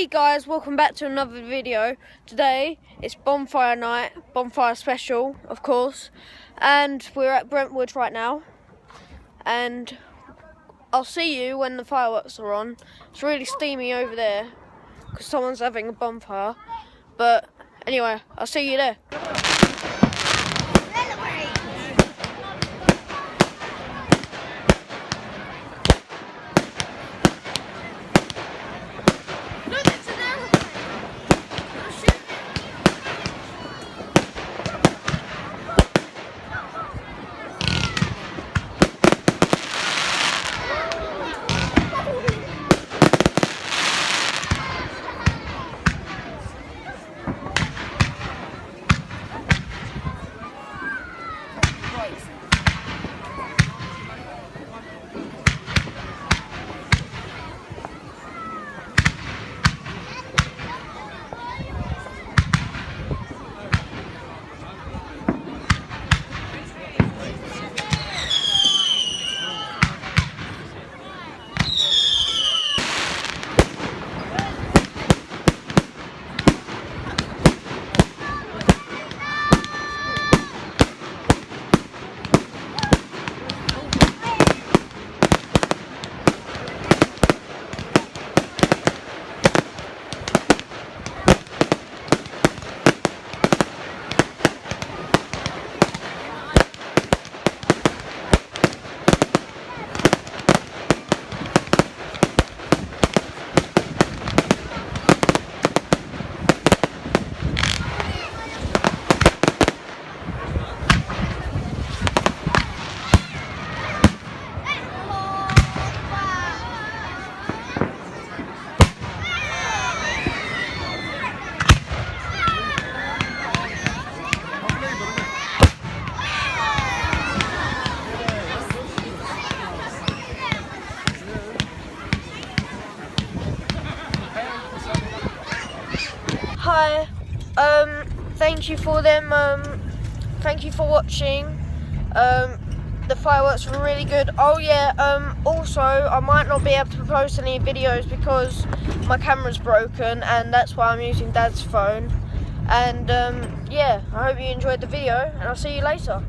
Hey guys, welcome back to another video. Today it's Bonfire night, Bonfire special of course, and we're at Brentwood right now, and I'll see you when the fireworks are on. It's really steamy over there because someone's having a bonfire, but anyway, I'll see you there. Hi, thank you for them, thank you for watching. The fireworks were really good. Oh yeah, also I might not be able to post any videos because my camera's broken, and that's why I'm using Dad's phone. And yeah, I hope you enjoyed the video, and I'll see you later.